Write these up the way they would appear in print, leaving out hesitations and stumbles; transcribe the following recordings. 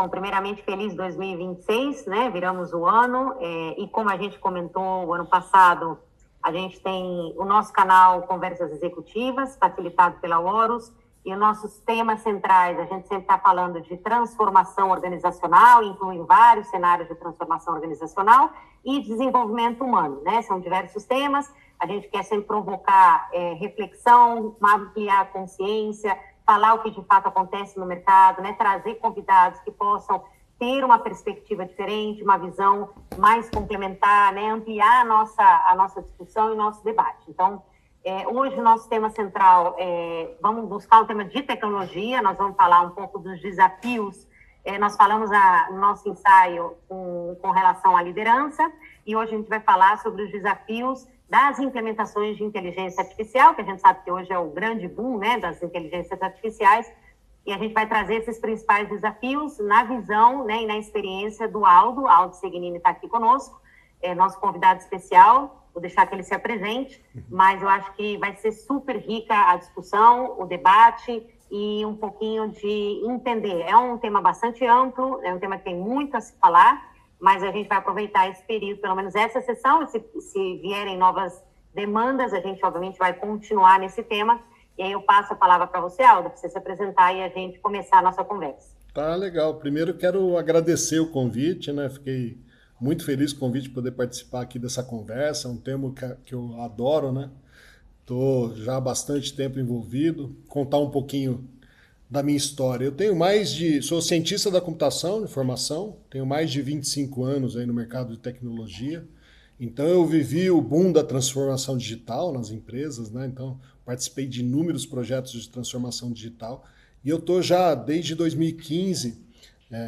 Bom, primeiramente, feliz 2026, né? Viramos o ano e como a gente comentou o ano passado, a gente tem o nosso canal Conversas Executivas, facilitado pela Horus, e os nossos temas centrais, a gente sempre está falando de transformação organizacional, incluem vários cenários de transformação organizacional e desenvolvimento humano, né? São diversos temas, a gente quer sempre provocar reflexão, ampliar a consciência, falar o que de fato acontece no mercado, né? Trazer convidados que possam ter uma perspectiva diferente, uma visão mais complementar, né? Ampliar a nossa discussão e o nosso debate. Então, hoje o nosso tema central vamos buscar o tema de tecnologia, nós vamos falar um pouco dos desafios, nós falamos no nosso ensaio com relação à liderança, e hoje a gente vai falar sobre os desafios das implementações de inteligência artificial, que a gente sabe que hoje é o grande boom, né, das inteligências artificiais, e a gente vai trazer esses principais desafios na visão, né, e na experiência do Aldo Segnini está aqui conosco, nosso convidado especial, vou deixar que ele se apresente, mas eu acho que vai ser super rica a discussão, o debate e um pouquinho de entender. É um tema bastante amplo, é um tema que tem muito a se falar, mas a gente vai aproveitar esse período, pelo menos essa sessão, e se vierem novas demandas, a gente obviamente vai continuar nesse tema. E aí eu passo a palavra para você, Aldo, para você se apresentar e a gente começar a nossa conversa. Tá, legal. Primeiro quero agradecer o convite, né? Fiquei muito feliz com o convite de poder participar aqui dessa conversa, um tema que eu adoro, né? Estou já há bastante tempo envolvido, contar um pouquinho da minha história. Sou cientista da computação de formação, tenho mais de 25 anos aí no mercado de tecnologia. Então eu vivi o boom da transformação digital nas empresas, né? Então participei de inúmeros projetos de transformação digital e eu estou já desde 2015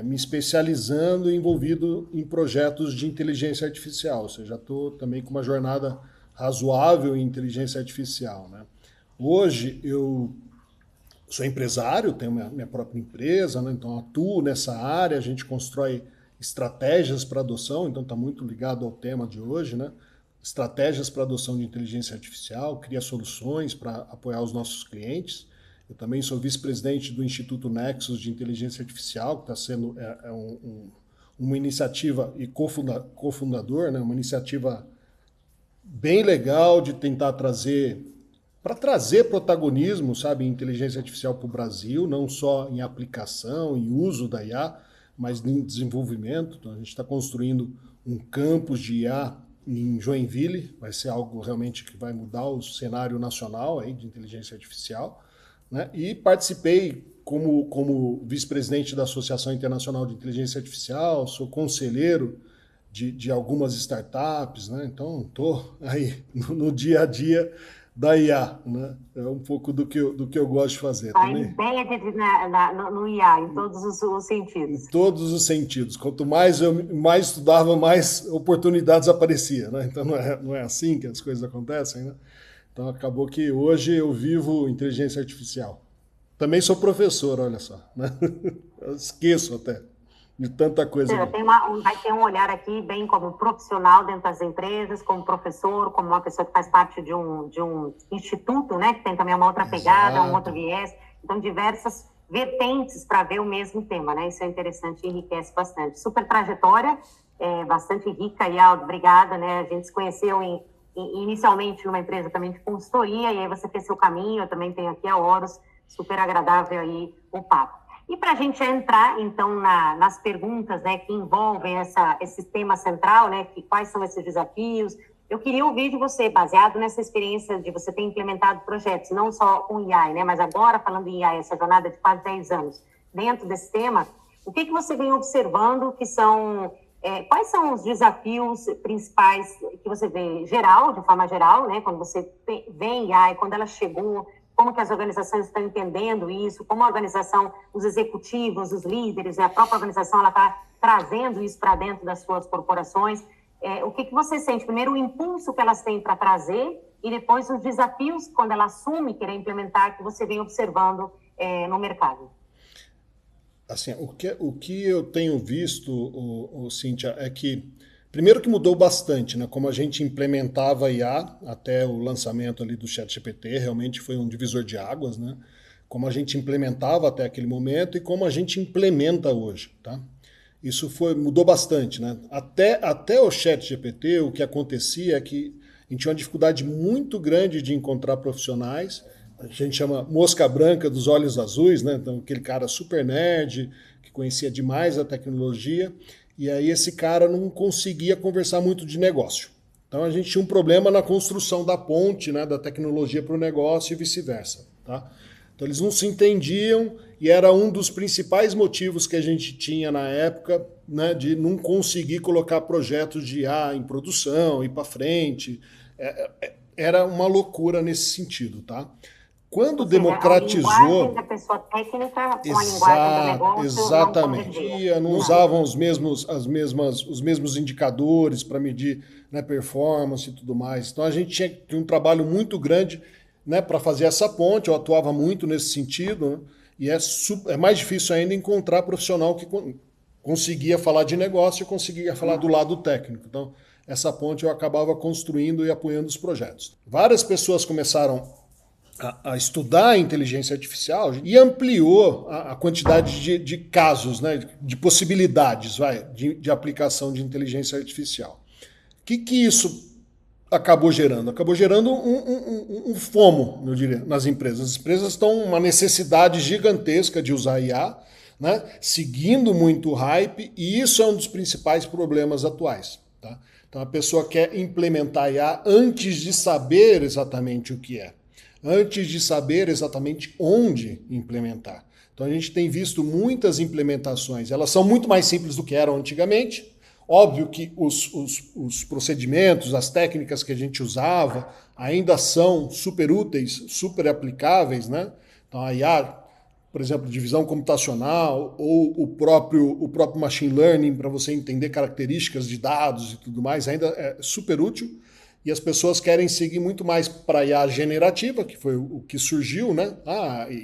me especializando e envolvido em projetos de inteligência artificial. Ou seja, estou também com uma jornada razoável em inteligência artificial, né? Hoje eu sou empresário, tenho minha própria empresa, né? Então atuo nessa área, a gente constrói estratégias para adoção, então está muito ligado ao tema de hoje, né? Estratégias para adoção de inteligência artificial, cria soluções para apoiar os nossos clientes. Eu também sou vice-presidente do Instituto Nexus de Inteligência Artificial, que está sendo uma iniciativa e cofundador, né? Uma iniciativa bem legal de tentar trazer protagonismo, sabe, em inteligência artificial para o Brasil, não só em aplicação, em uso da IA, mas em desenvolvimento. Então, a gente está construindo um campus de IA em Joinville, vai ser algo realmente que vai mudar o cenário nacional aí de inteligência artificial, né? E participei como vice-presidente da Associação Internacional de Inteligência Artificial, sou conselheiro de algumas startups, né? Então estou aí no dia a dia da IA, né? É um pouco do que eu gosto de fazer. A Também. ideia no IA, em todos os sentidos. Em todos os sentidos. Quanto mais eu mais estudava, mais oportunidades apareciam, né? Então não é assim que as coisas acontecem, né? Então acabou que hoje eu vivo inteligência artificial. Também sou professor, olha só, né? Eu esqueço até de tanta coisa. Vai ter um olhar aqui bem como profissional dentro das empresas, como professor, como uma pessoa que faz parte de um instituto, né? Que tem também uma outra pegada, um outro viés. Então, diversas vertentes para ver o mesmo tema, né? Isso é interessante e enriquece bastante. Super trajetória, bastante rica, e Aldo, obrigada, né? A gente se conheceu inicialmente numa empresa também de consultoria, e aí você fez seu caminho, eu também tenho aqui a Horus, super agradável aí o papo. E para a gente entrar, então, nas perguntas, né, que envolvem esse tema central, né, quais são esses desafios, eu queria ouvir de você, baseado nessa experiência de você ter implementado projetos, não só com IA, né, mas agora falando em IA, essa jornada de quase 10 anos, dentro desse tema, o que você vem observando que são... quais são os desafios principais que você vê de forma geral, né, quando você vê em IA e quando ela chegou, como que as organizações estão entendendo isso, como a organização, os executivos, os líderes e a própria organização, ela está trazendo isso para dentro das suas corporações. O que você sente? Primeiro, o impulso que elas têm para trazer e depois os desafios, quando ela assume querer implementar, que você vem observando no mercado. Assim, o que eu tenho visto, Cíntia, é que primeiro que mudou bastante, né? Como a gente implementava IA até o lançamento ali do ChatGPT, realmente foi um divisor de águas, né? como a gente implementava até aquele momento e como a gente implementa hoje, tá? Isso mudou bastante, né? Até o ChatGPT, o que acontecia é que a gente tinha uma dificuldade muito grande de encontrar profissionais. A gente chama mosca branca dos olhos azuis, né? Então, aquele cara super nerd, que conhecia demais a tecnologia, e aí esse cara não conseguia conversar muito de negócio. Então, a gente tinha um problema na construção da ponte, né, da tecnologia para o negócio e vice-versa, tá? Então, eles não se entendiam e era um dos principais motivos que a gente tinha na época, né, de não conseguir colocar projetos de IA em produção, ir para frente. Era uma loucura nesse sentido, tá? Quando democratizou... A linguagem da pessoa técnica com a linguagem do negócio exatamente. Não usavam os mesmos indicadores para medir, né, performance e tudo mais. Então a gente tinha um trabalho muito grande, né, para fazer essa ponte. Eu atuava muito nesse sentido, né, e é mais difícil ainda encontrar profissional que conseguia falar de negócio e conseguia falar do lado técnico. Então essa ponte eu acabava construindo e apoiando os projetos. Várias pessoas começaram a estudar a inteligência artificial e ampliou a quantidade de casos, né, de possibilidades de aplicação de inteligência artificial. O que isso acabou gerando? Acabou gerando um FOMO, eu diria, nas empresas. As empresas estão uma necessidade gigantesca de usar IA, né, seguindo muito o hype, e isso é um dos principais problemas atuais. Tá? Então a pessoa quer implementar IA antes de saber exatamente o que é. Antes de saber exatamente onde implementar. Então a gente tem visto muitas implementações, elas são muito mais simples do que eram antigamente. Óbvio que os procedimentos, as técnicas que a gente usava ainda são super úteis, super aplicáveis, né? Então a IA, por exemplo, de visão computacional ou o próprio machine learning para você entender características de dados e tudo mais, ainda é super útil. E as pessoas querem seguir muito mais para a IA generativa, que foi o que surgiu, né?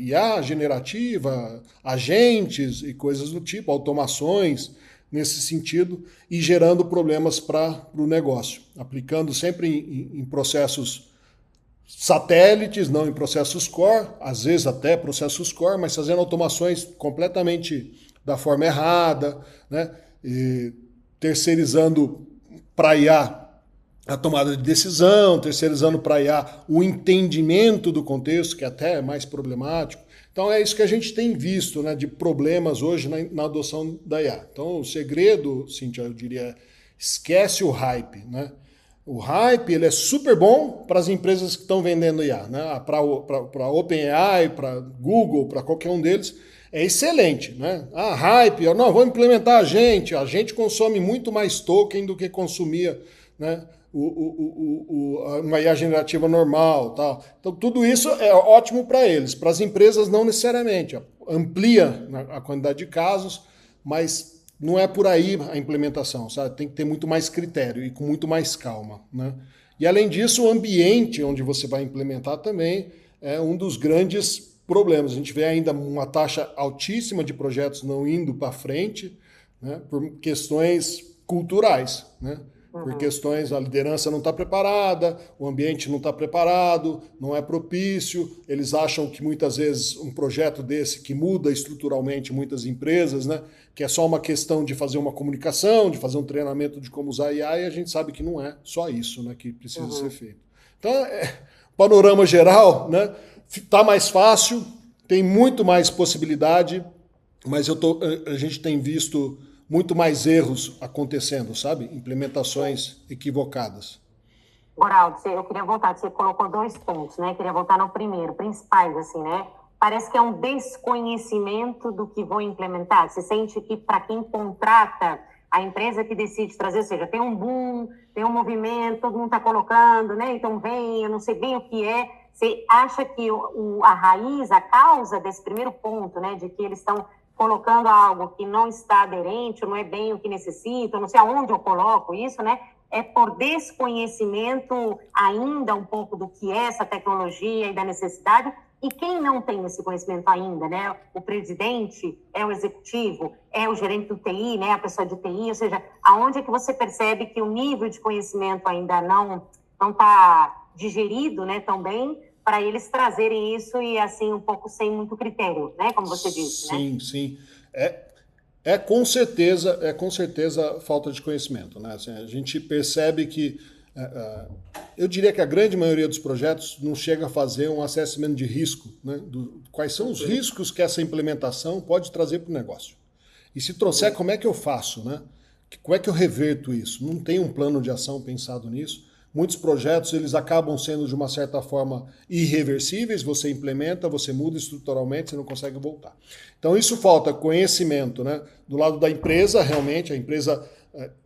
IA generativa, agentes e coisas do tipo, automações nesse sentido, e gerando problemas para o negócio, aplicando sempre em processos satélites, não em processos core, às vezes até processos core, mas fazendo automações completamente da forma errada, né? E terceirizando para IA a tomada de decisão, terceirizando para IA o entendimento do contexto, que até é mais problemático. Então é isso que a gente tem visto, né, de problemas hoje na adoção da IA. Então o segredo, Cíntia, eu diria, esquece o hype, né? O hype ele é super bom para as empresas que estão vendendo IA, né? Para OpenAI, para Google, para qualquer um deles, é excelente, né? Hype, não, vamos implementar a gente consome muito mais token do que consumia, né, uma IA generativa normal, tal. Então tudo isso é ótimo para eles, para as empresas não necessariamente, amplia a quantidade de casos, mas não é por aí a implementação, sabe? Tem que ter muito mais critério e com muito mais calma, né? E além disso, o ambiente onde você vai implementar também é um dos grandes problemas. A gente vê ainda uma taxa altíssima de projetos não indo para frente, né, por questões culturais, né? Por questões, a liderança não está preparada, o ambiente não está preparado, não é propício, eles acham que muitas vezes um projeto desse que muda estruturalmente muitas empresas, né, que é só uma questão de fazer uma comunicação, de fazer um treinamento de como usar IA, e a gente sabe que não é só isso, né, que precisa ser feito. Então, panorama geral, né, está mais fácil, tem muito mais possibilidade, mas a gente tem visto muito mais erros acontecendo, sabe? Implementações equivocadas. Goraldo, eu queria voltar, você colocou 2 pontos, né? Queria voltar no primeiro, principais, assim, né? Parece que é um desconhecimento do que vou implementar. Você sente que para quem contrata, a empresa que decide trazer, ou seja, tem um boom, tem um movimento, todo mundo está colocando, né? Então vem, eu não sei bem o que é. Você acha que a raiz, a causa desse primeiro ponto, né? De que eles estão colocando algo que não está aderente, ou não é bem o que necessita, não sei aonde eu coloco isso, né? É por desconhecimento ainda um pouco do que é essa tecnologia e da necessidade. E quem não tem esse conhecimento ainda, né? O presidente, é o executivo, é o gerente do TI, né? A pessoa de TI, ou seja, aonde é que você percebe que o nível de conhecimento ainda não está digerido, né, tão bem, para eles trazerem isso e, assim, um pouco sem muito critério, né? Como você disse, né? Sim, sim. É com certeza falta de conhecimento, né? Assim, a gente percebe que eu diria que a grande maioria dos projetos não chega a fazer um assessment de risco, né? Quais são os riscos que essa implementação pode trazer para o negócio. E se trouxer, como é que eu faço, né? Como é que eu reverto isso? Não tem um plano de ação pensado nisso. Muitos projetos eles acabam sendo de uma certa forma irreversíveis, você implementa, você muda estruturalmente, você não consegue voltar. Então isso falta conhecimento, né? Do lado da empresa, realmente, a empresa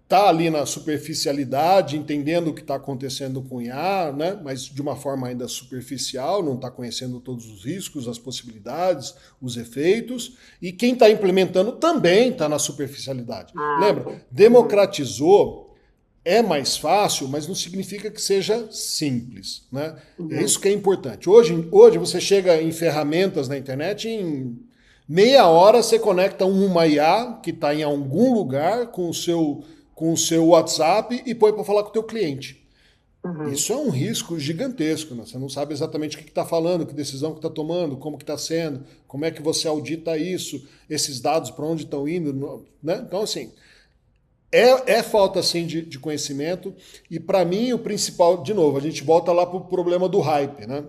está ali na superficialidade, entendendo o que está acontecendo com o IA, né? Mas de uma forma ainda superficial, não está conhecendo todos os riscos, as possibilidades, os efeitos, e quem está implementando também está na superficialidade. Lembra? Democratizou, é mais fácil, mas não significa que seja simples, né? É isso que é importante. Hoje você chega em ferramentas na internet, em meia hora você conecta uma IA que está em algum lugar com o seu WhatsApp e põe para falar com o teu cliente. Isso é um risco gigantesco, né? Você não sabe exatamente o que está falando, que decisão que está tomando, como que está sendo, como é que você audita isso, esses dados para onde estão indo, né? Então, assim, é falta, assim, de conhecimento e, para mim, o principal, de novo, a gente volta lá para o problema do hype, né?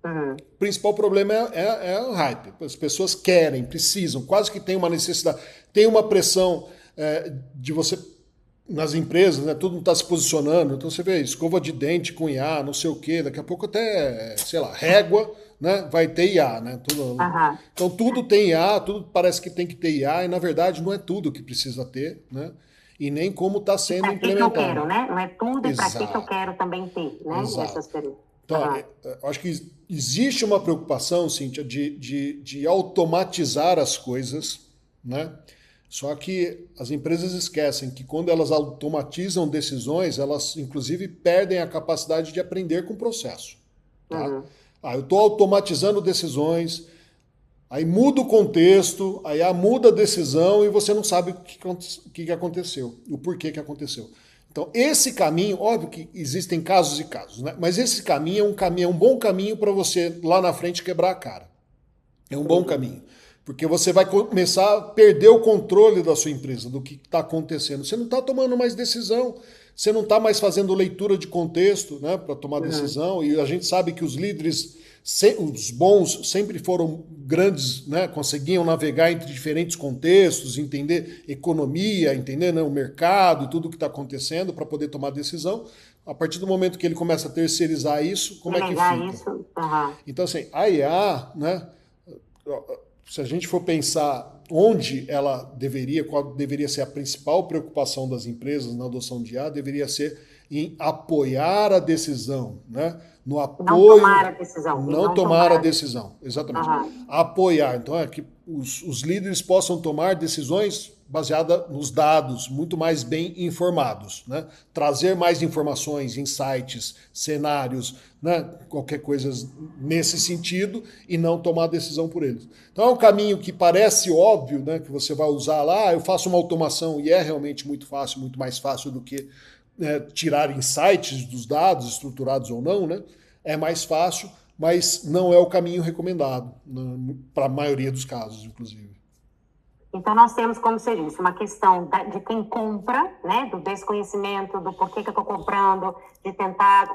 O principal problema é o hype. As pessoas querem, precisam, quase que tem uma necessidade, tem uma pressão de você nas empresas, né? Todo mundo está se posicionando, então você vê escova de dente com IA, não sei o quê, daqui a pouco até, sei lá, régua, né? Vai ter IA, né? Então tudo tem IA, tudo parece que tem que ter IA, e na verdade não é tudo que precisa ter, né? E nem como está sendo implementado. Que eu quero, né? Não é tudo e para que eu quero também ter, né? Essas perguntas. Então, acho que existe uma preocupação, Cíntia, de automatizar as coisas, né? Só que as empresas esquecem que quando elas automatizam decisões, elas inclusive perdem a capacidade de aprender com o processo. Tá? Eu estou automatizando decisões, aí muda o contexto, aí muda a decisão e você não sabe o que aconteceu, o porquê que aconteceu. Então, esse caminho, óbvio que existem casos e casos, né? Mas esse caminho é um bom caminho para você lá na frente quebrar a cara. É um bom caminho. Porque você vai começar a perder o controle da sua empresa, do que está acontecendo. Você não está tomando mais decisão, você não está mais fazendo leitura de contexto, né, para tomar decisão. E a gente sabe que os líderes, os bons, sempre foram grandes, né, conseguiam navegar entre diferentes contextos, entender economia, entender, né, o mercado, tudo o que está acontecendo para poder tomar decisão. A partir do momento que ele começa a terceirizar isso, como é que fica? Então, assim, a IA, né, se a gente for pensar onde ela qual deveria ser a principal preocupação das empresas na adoção de IA, deveria ser em apoiar a decisão, né? No apoio, não tomar a decisão. Não tomar a decisão, exatamente. Apoiar. Então, é que os líderes possam tomar decisões baseadas nos dados, muito mais bem informados, né? Trazer mais informações, insights, cenários, né? Qualquer coisa nesse sentido e não tomar decisão por eles. Então, é um caminho que parece óbvio, né? Que você vai usar lá, eu faço uma automação e é realmente muito fácil, muito mais fácil do que tirar insights dos dados, estruturados ou não, né? É mais fácil, mas não é o caminho recomendado, para a maioria dos casos, inclusive. Então, nós temos, como você disse, uma questão de quem compra, né? Do desconhecimento, do porquê que eu estou comprando, de tentar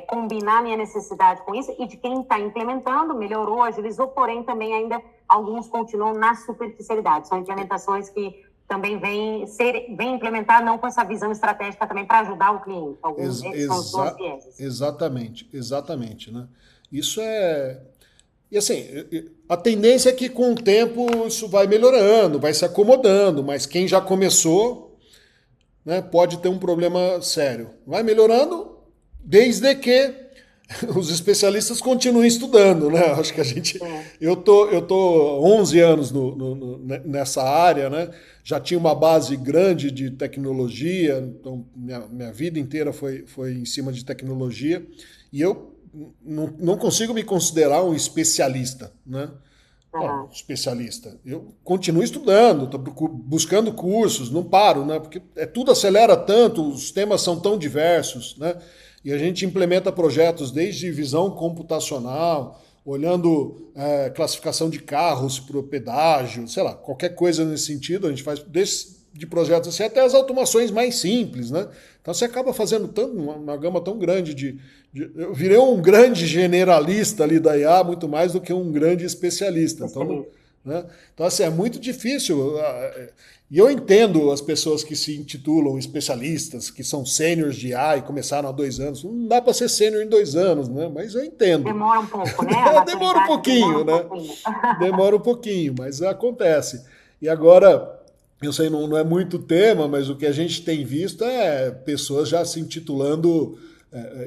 combinar minha necessidade com isso, e de quem está implementando, melhorou, agilizou, porém também ainda alguns continuam na superficialidade. São implementações que também vem implementar não com essa visão estratégica também para ajudar o cliente. Alguns são os dois vieses. Exatamente, né? Isso é... E assim, a tendência é que com o tempo isso vai melhorando, vai se acomodando, mas quem já começou, né, pode ter um problema sério. Vai melhorando desde que os especialistas continuem estudando, né? Acho que eu tô 11 anos nessa área, né? Já tinha uma base grande de tecnologia, então minha vida inteira foi em cima de tecnologia, e eu não consigo me considerar um especialista, né? Especialista. Eu continuo estudando, estou buscando cursos, não paro, né? Porque tudo acelera tanto, os temas são tão diversos, né? E a gente implementa projetos desde visão computacional, olhando classificação de carros para o pedágio, sei lá, qualquer coisa nesse sentido, a gente faz de projetos assim, até as automações mais simples, né? Então você acaba fazendo uma gama tão grande eu virei um grande generalista ali da IA, muito mais do que um grande especialista. Então, né? Então assim, é muito difícil. E eu entendo as pessoas que se intitulam especialistas, que são sêniores de IA e começaram há 2 anos. Não dá para ser sênior em 2 anos, né? Mas eu entendo. Demora um pouco, né? Demora um pouquinho, né? Demora um pouquinho, mas acontece. E agora, eu sei, não é muito tema, mas o que a gente tem visto é pessoas já se intitulando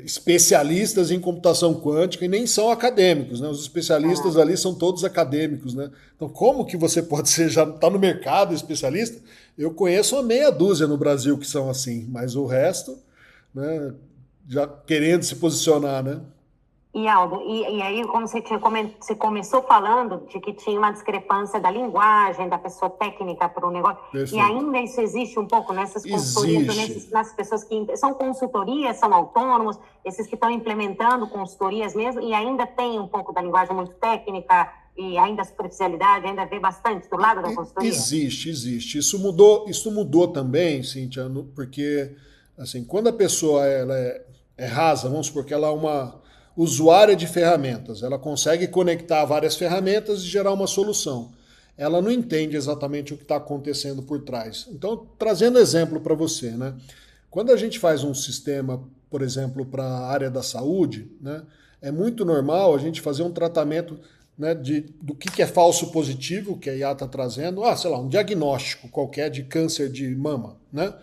especialistas em computação quântica e nem são acadêmicos, né? Os especialistas ali são todos acadêmicos, né? Então, como que você pode ser, já está no mercado especialista? Eu conheço uma meia dúzia no Brasil que são assim, mas o resto, né, já querendo se posicionar, né? E Aldo, e aí, como você começou falando de que tinha uma discrepância da linguagem, da pessoa técnica para o negócio, Perfeito. E ainda isso existe um pouco nessas consultorias, nas pessoas que são consultorias, são autônomos, esses que estão implementando consultorias mesmo, e ainda tem um pouco da linguagem muito técnica, e ainda a superficialidade, ainda vê bastante do lado da consultoria? Existe. Isso mudou também, Cíntia, porque assim, quando a pessoa ela é rasa, vamos supor que ela é uma usuária de ferramentas, ela consegue conectar várias ferramentas e gerar uma solução. Ela não entende exatamente o que está acontecendo por trás. Então, trazendo exemplo para você, né? Quando a gente faz um sistema, por exemplo, para a área da saúde, né, é muito normal a gente fazer um tratamento, né, do que é falso positivo, que a IA está trazendo, sei lá, um diagnóstico qualquer de câncer de mama, né?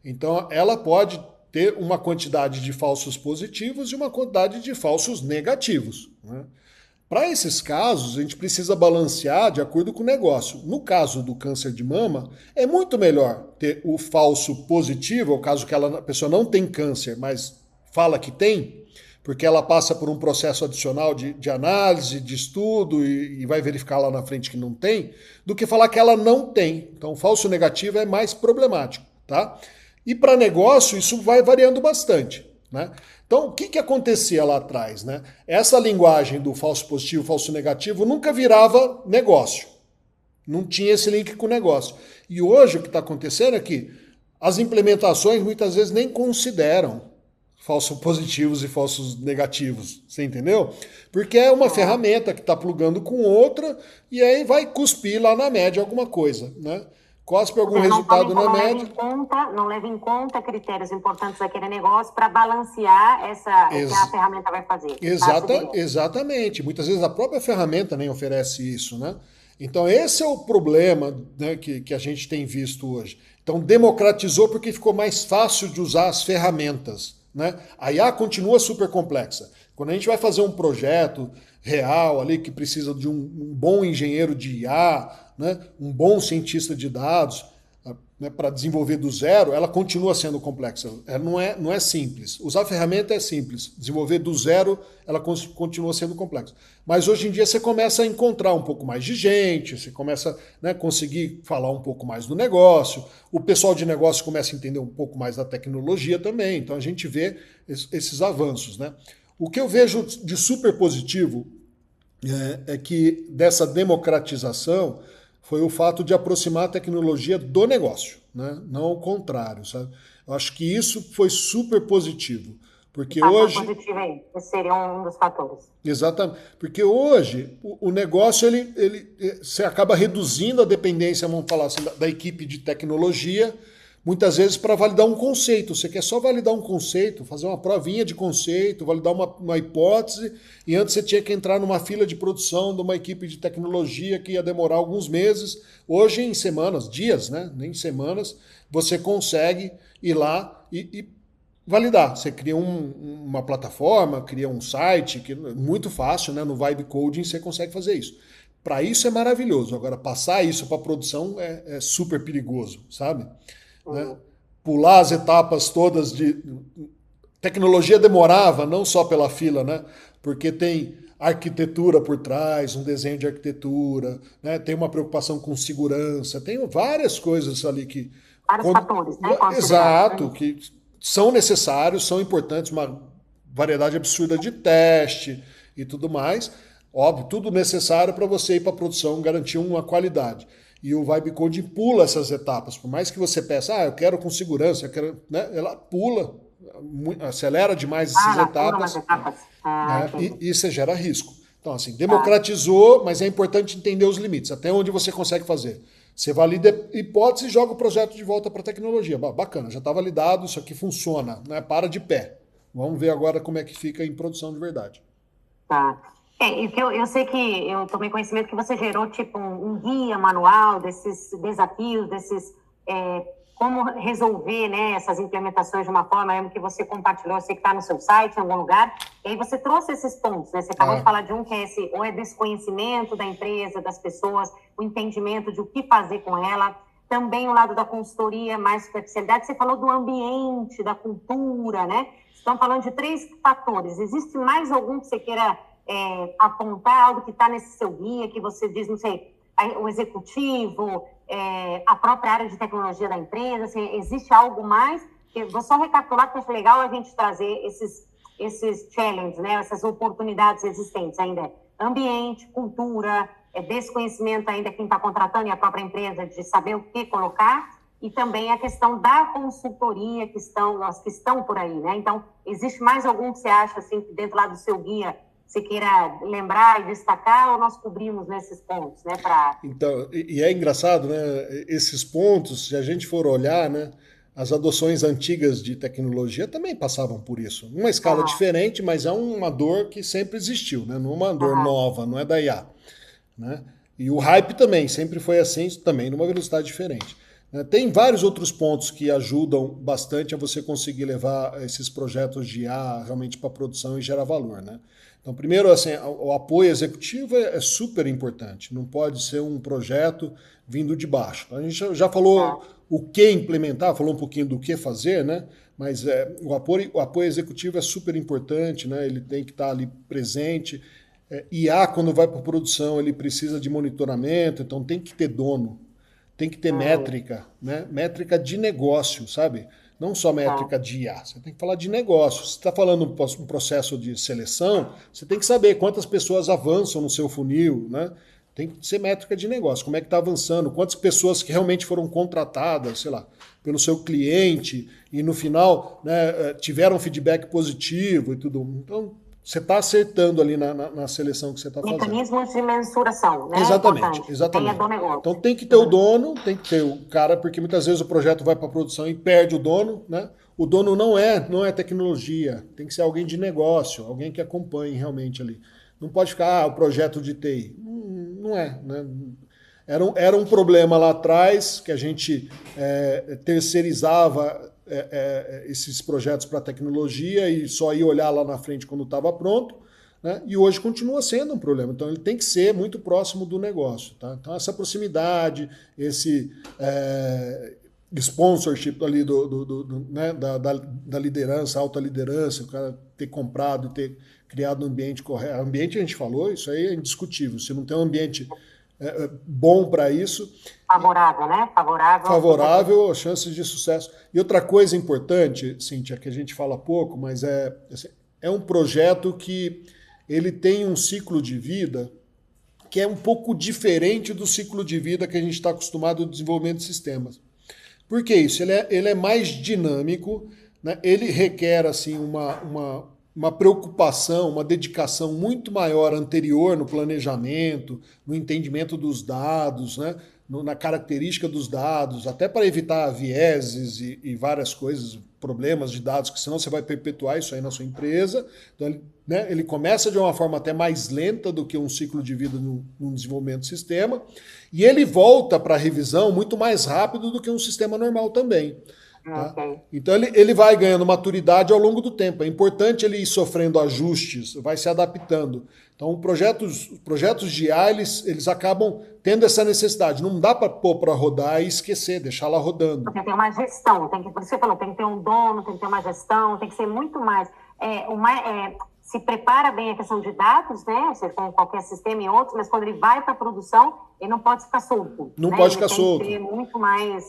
Então, ela pode ter uma quantidade de falsos positivos e uma quantidade de falsos negativos, né? Para esses casos, a gente precisa balancear de acordo com o negócio. No caso do câncer de mama, é muito melhor ter o falso positivo, o caso que a pessoa não tem câncer, mas fala que tem, porque ela passa por um processo adicional de análise, de estudo e vai verificar lá na frente que não tem, do que falar que ela não tem. Então, o falso negativo é mais problemático, tá? E para negócio, isso vai variando bastante, né? Então, o que acontecia lá atrás, né? Essa linguagem do falso positivo, falso negativo, nunca virava negócio. Não tinha esse link com o negócio. E hoje o que está acontecendo é que as implementações muitas vezes nem consideram falsos positivos e falsos negativos. Você entendeu? Porque é uma ferramenta que está plugando com outra e aí vai cuspir lá na média alguma coisa, né? Cospe algum resultado na média. Não leva em conta critérios importantes daquele negócio para balancear o que a ferramenta vai fazer. Exatamente. Muitas vezes a própria ferramenta nem oferece isso, né? Então esse é o problema, né, que a gente tem visto hoje. Então democratizou porque ficou mais fácil de usar as ferramentas, né? A IA continua super complexa. Quando a gente vai fazer um projeto real ali que precisa de um bom engenheiro de IA, né, um bom cientista de dados, né, para desenvolver do zero, ela continua sendo complexa. Ela não é simples. Usar a ferramenta é simples. Desenvolver do zero, ela continua sendo complexa. Mas hoje em dia você começa a encontrar um pouco mais de gente, você começa a, né, conseguir falar um pouco mais do negócio, o pessoal de negócio começa a entender um pouco mais da tecnologia também. Então a gente vê esses avanços, né? O que eu vejo de super positivo é que dessa democratização foi o fato de aproximar a tecnologia do negócio, né? Não ao contrário, sabe? Eu acho que isso foi super positivo, porque hoje... positivo aí, esse seria um dos fatores. Exatamente, porque hoje o negócio, você acaba reduzindo a dependência, vamos falar assim, da equipe de tecnologia, muitas vezes para validar um conceito. Você quer só validar um conceito, fazer uma provinha de conceito, validar uma hipótese, e antes você tinha que entrar numa fila de produção de uma equipe de tecnologia que ia demorar alguns meses. Hoje, em semanas, dias, né? Nem semanas, você consegue ir lá e validar. Você cria uma plataforma, cria um site, que é muito fácil, né? No Vibe Coding você consegue fazer isso. Para isso é maravilhoso. Agora, passar isso para produção é super perigoso, sabe? Né? Pular as etapas todas de... Tecnologia demorava, não só pela fila, né? Porque tem arquitetura por trás, um desenho de arquitetura, né? Tem uma preocupação com segurança, tem várias coisas ali que... Vários fatores, né? Exato, que são necessários, são importantes, variedade absurda de teste e tudo mais. Óbvio, tudo necessário para você ir para a produção, garantir uma qualidade. E o Vibe Coding pula essas etapas. Por mais que você peça, eu quero com segurança, eu quero, né? Ela pula, acelera demais essas etapas, né? E você gera risco. Então, assim, democratizou, mas é importante entender os limites, até onde você consegue fazer. Você valida hipótese e joga o projeto de volta para a tecnologia. Bacana, já está validado, isso aqui funciona, né? Para de pé. Vamos ver agora como é que fica em produção de verdade. Tá. Eu sei que eu tomei conhecimento que você gerou tipo um guia manual desses desafios, como resolver, né, essas implementações de uma forma que você compartilhou, eu sei que está no seu site, em algum lugar, e aí você trouxe esses pontos, né? Você acabou de falar de um que é ou é desconhecimento da empresa, das pessoas, o entendimento de o que fazer com ela, também o lado da consultoria, mais superficialidade, você falou do ambiente, da cultura, né? Estão falando de 3 fatores, existe mais algum que você queira apontar, algo que está nesse seu guia, que você diz, não sei, o executivo, a própria área de tecnologia da empresa, assim, existe algo mais? Vou só recapitular, porque acho legal a gente trazer esses challenges, né, essas oportunidades existentes ainda. Ambiente, cultura, desconhecimento ainda quem está contratando e a própria empresa de saber o que colocar, e também a questão da consultoria as que estão por aí, né? Então, existe mais algum que você acha, assim, que dentro lá do seu guia, você queira lembrar e destacar, ou nós cobrimos nesses pontos, né? Então, e é engraçado, né? Esses pontos, se a gente for olhar, né? As adoções antigas de tecnologia também passavam por isso. Uma escala diferente, mas é uma dor que sempre existiu, né? Não é uma dor nova, não é da IA, né? E o hype também, sempre foi assim, também numa velocidade diferente. Tem vários outros pontos que ajudam bastante a você conseguir levar esses projetos de IA realmente para a produção e gerar valor, né? Então, primeiro, assim, o apoio executivo é super importante. Não pode ser um projeto vindo de baixo. A gente já falou o que implementar, falou um pouquinho do que fazer, né? Mas o apoio executivo é super importante, né? Ele tem que estar ali presente. IA, quando vai para a produção, ele precisa de monitoramento, então tem que ter dono. Tem que ter métrica, né? Métrica de negócio, sabe? Não só métrica de IA, você tem que falar de negócio. Se você está falando um processo de seleção, você tem que saber quantas pessoas avançam no seu funil, né? Tem que ser métrica de negócio, como é que está avançando, quantas pessoas que realmente foram contratadas, sei lá, pelo seu cliente e no final, né, tiveram feedback positivo e tudo. Então, você está acertando ali na seleção que você está fazendo. Mecanismos de mensuração, né? Exatamente, exatamente. Então tem que ter o dono, tem que ter o cara, porque muitas vezes o projeto vai para a produção e perde o dono, né? O dono não é tecnologia, tem que ser alguém de negócio, alguém que acompanhe realmente ali. Não pode ficar, o projeto de TI. Não é, né? Era um problema lá atrás que a gente terceirizava esses projetos para tecnologia e só ia olhar lá na frente quando estava pronto, né? E hoje continua sendo um problema. Então ele tem que ser muito próximo do negócio, tá? Então essa proximidade, esse sponsorship ali né, da liderança, alta liderança, o cara ter comprado, ter criado um ambiente correto. Ambiente, a gente falou, isso aí é indiscutível. Se não tem um ambiente bom para isso. Favorável, né? Favorável, chances de sucesso. E outra coisa importante, Cíntia, que a gente fala pouco, mas é um projeto que ele tem um ciclo de vida que é um pouco diferente do ciclo de vida que a gente está acostumado no desenvolvimento de sistemas. Por que isso? Ele é mais dinâmico, né? Ele requer assim, uma preocupação, uma dedicação muito maior anterior no planejamento, no entendimento dos dados, né? Na característica dos dados, até para evitar vieses e várias coisas, problemas de dados, que senão você vai perpetuar isso aí na sua empresa. Então, ele começa de uma forma até mais lenta do que um ciclo de vida num desenvolvimento de sistema, e ele volta para a revisão muito mais rápido do que um sistema normal também. Tá? Então ele vai ganhando maturidade ao longo do tempo. É importante ele ir sofrendo ajustes, vai se adaptando. Então projetos de IA, eles acabam tendo essa necessidade. Não dá para pôr para rodar e esquecer, deixar lá rodando. Tem que ter uma gestão, por isso você falou, tem que ter um dono, tem que ter uma gestão, tem que ser muito mais. Se prepara bem a questão de dados, né? Você com qualquer sistema e outros, mas quando ele vai para a produção, ele não pode ficar solto. Não né? pode Ele ficar solto. Tem que ter muito mais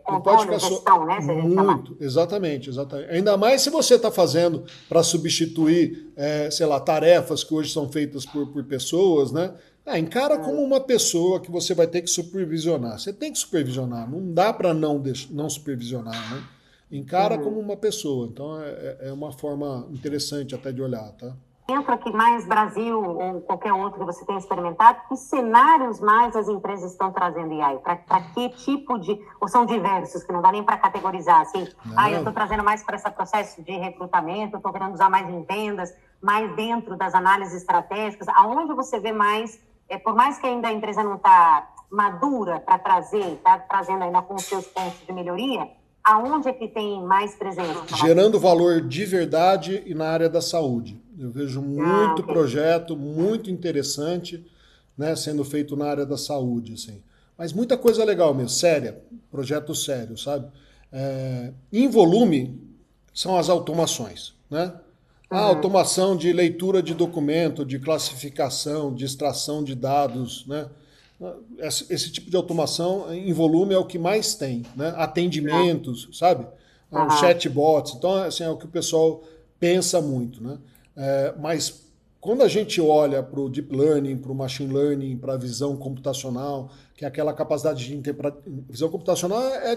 Não pode controle, ficar gestão, né? Se a gente chamar. muito, exatamente. Ainda mais se você está fazendo para substituir, sei lá, tarefas que hoje são feitas por pessoas, né? Encara como uma pessoa que você vai ter que supervisionar. Você tem que supervisionar, não dá para não supervisionar, né? Encara como uma pessoa. Então é uma forma interessante até de olhar, tá? Dentro aqui mais Brasil ou qualquer outro que você tenha experimentado, que cenários mais as empresas estão trazendo AI? Para que tipo de... Ou são diversos, que não dá nem para categorizar, assim, eu estou trazendo mais para esse processo de recrutamento, estou querendo usar mais em vendas, mais dentro das análises estratégicas, aonde você vê mais, por mais que ainda a empresa não está madura para trazer, está trazendo ainda com os seus pontos de melhoria, aonde é que tem mais presença? Gerando valor de verdade e na área da saúde. Eu vejo muito projeto, muito interessante, né, sendo feito na área da saúde, assim. Mas muita coisa legal mesmo, séria, projeto sério, sabe? Em volume, são as automações, né? A automação de leitura de documento, de classificação, de extração de dados, né? Esse tipo de automação em volume é o que mais tem, né? Atendimentos, sabe? Chatbots. Então, assim, é o que o pessoal pensa muito, né? Mas quando a gente olha para o deep learning, para o machine learning, para a visão computacional, que é aquela capacidade de interpretar... Visão computacional é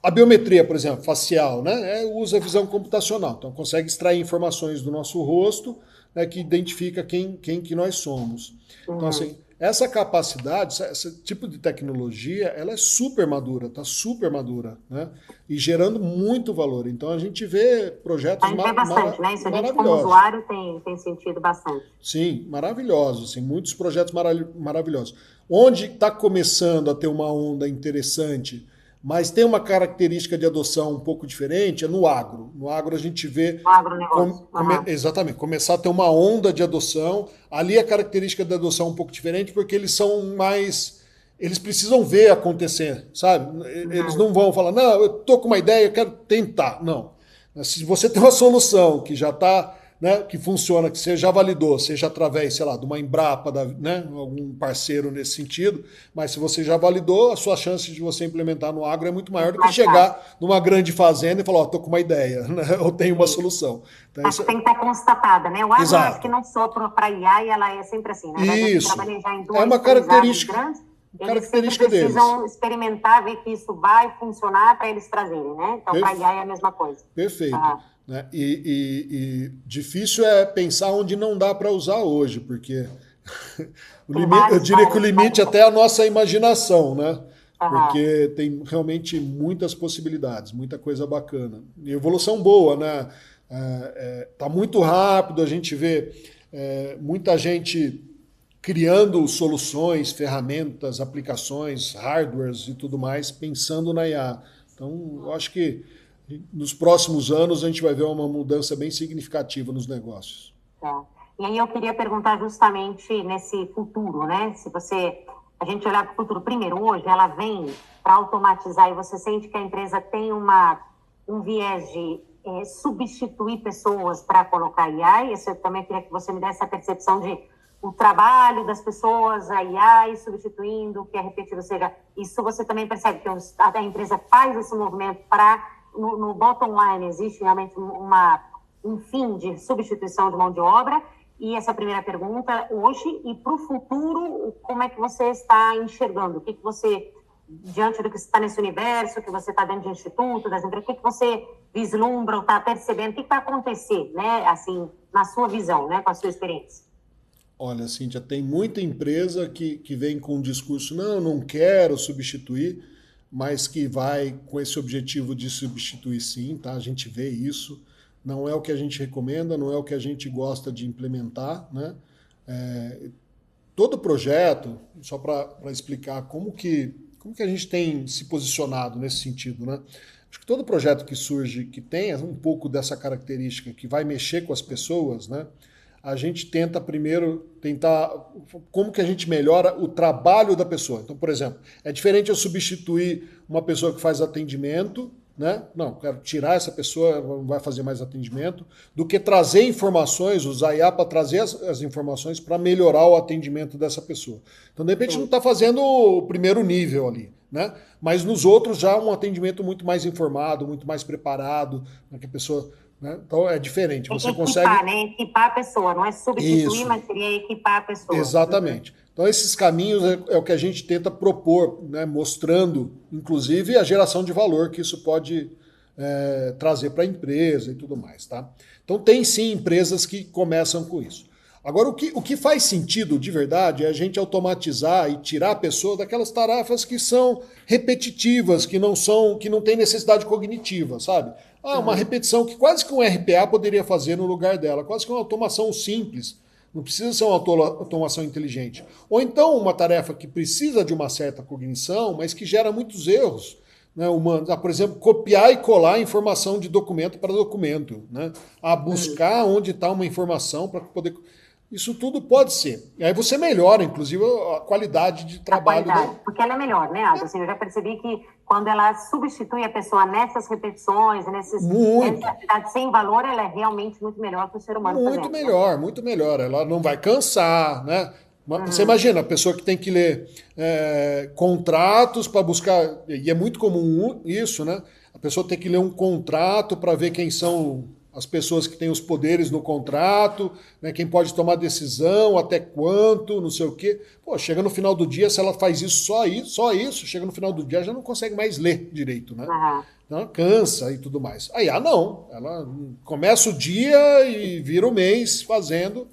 a biometria, por exemplo, facial, né? Usa a visão computacional. Então, consegue extrair informações do nosso rosto, né, que identifica quem que nós somos. Então, assim, essa capacidade, esse tipo de tecnologia, ela é super madura, tá super madura, né? E gerando muito valor. Então a gente vê projetos bastante, né? Isso a gente como usuário tem sentido bastante. Sim, maravilhosos, assim, muitos projetos maravilhosos. Onde está começando a ter uma onda interessante, mas tem uma característica de adoção um pouco diferente, é no agro. No agro a gente vê... O agronegócio. Exatamente, começar a ter uma onda de adoção. Ali a característica da adoção é um pouco diferente, porque eles são mais... Eles precisam ver acontecer, sabe? Eles não vão falar, não, eu tô com uma ideia, eu quero tentar. Não. Se você tem uma solução que já está... Né, que funciona, que você já validou, seja através, sei lá, de uma Embrapa, né, algum parceiro nesse sentido, mas se você já validou, a sua chance de você implementar no agro é muito maior do que chegar numa grande fazenda e falar, tô com uma ideia, né, ou tenho uma solução. Então, isso tem que estar constatada, né? O agro acho que não só para IA, e ela é sempre assim, né? Isso. Trabalhei já em 2, é uma característica grandes, característica eles precisam experimentar, ver que isso vai funcionar para eles trazerem, né? Então, para IA é a mesma coisa. Perfeito. Né? E difícil é pensar onde não dá para usar hoje, porque eu diria que o limite até é a nossa imaginação, né? Porque tem realmente muitas possibilidades, muita coisa bacana. E evolução boa, né? Tá muito rápido, a gente vê muita gente criando soluções, ferramentas, aplicações, hardwares e tudo mais, pensando na IA. Então, eu acho que nos próximos anos a gente vai ver uma mudança bem significativa nos negócios. E aí eu queria perguntar justamente nesse futuro, né? Se a gente olhar para o futuro, primeiro, hoje ela vem para automatizar e você sente que a empresa tem um viés de substituir pessoas para colocar IA, e eu também queria que você me desse essa percepção de o trabalho das pessoas, a IA substituindo, o que é repetido, ou seja, isso você também percebe que a empresa faz esse movimento para... No bottom line existe realmente um fim de substituição de mão de obra? E essa é a primeira pergunta hoje. E para o futuro, como é que você está enxergando? O que você, diante do que está nesse universo, que você está dentro de instituto, das empresas, o que você vislumbra ou está percebendo? O que vai acontecer, né? Assim, na sua visão, né? Com a sua experiência? Olha, Cíntia, tem muita empresa que vem com um discurso, não quero substituir, mas que vai com esse objetivo de substituir sim, tá? A gente vê isso, não é o que a gente recomenda, não é o que a gente gosta de implementar, né? Todo projeto, só para explicar como que a gente tem se posicionado nesse sentido, né? Acho que todo projeto que surge, que tenha um pouco dessa característica, que vai mexer com as pessoas, né? A gente tenta primeiro como que a gente melhora o trabalho da pessoa. Então, por exemplo, é diferente eu substituir uma pessoa que faz atendimento né? Não, quero tirar essa pessoa, ela não vai fazer mais atendimento, do que trazer informações, usar IA para trazer as informações para melhorar o atendimento dessa pessoa. Então, de repente, não está fazendo o primeiro nível ali, né? Mas nos outros já um atendimento muito mais informado, muito mais preparado, né, que a pessoa, né? Então é diferente. Você equipar, consegue, né? Equipar a pessoa, não é substituir, isso, mas seria equipar a pessoa. exatamente. Então, esses caminhos é o que a gente tenta propor, né, mostrando, inclusive, a geração de valor que isso pode trazer para a empresa e tudo mais. Tá? Então, tem sim empresas que começam com isso. Agora, o que faz sentido de verdade é a gente automatizar e tirar a pessoa daquelas tarefas que são repetitivas, que não tem necessidade cognitiva, sabe? Uma repetição que quase que um RPA poderia fazer no lugar dela, quase que uma automação simples. Não precisa ser uma automação inteligente. Ou então uma tarefa que precisa de uma certa cognição, mas que gera muitos erros, né, humanos. Por exemplo, copiar e colar informação de documento para documento. Né? Buscar onde está uma informação para poder... Isso tudo pode ser. E aí você melhora, inclusive, a qualidade de trabalho. Porque ela é melhor, né, Ada? Assim, eu já percebi que quando ela substitui a pessoa nessas repetições, nessas atividades sem valor, ela é realmente muito melhor que o ser humano. Muito melhor, muito melhor. Ela não vai cansar, né? Você imagina, a pessoa que tem que ler contratos para buscar, e é muito comum isso, né? A pessoa tem que ler um contrato para ver quem são as pessoas que têm os poderes no contrato, né, quem pode tomar decisão, até quanto, não sei o quê. Pô, chega no final do dia, se ela faz isso, só isso, chega no final do dia, já não consegue mais ler direito, né? Então, cansa e tudo mais. Aí, não, ela começa o dia e vira o mês fazendo.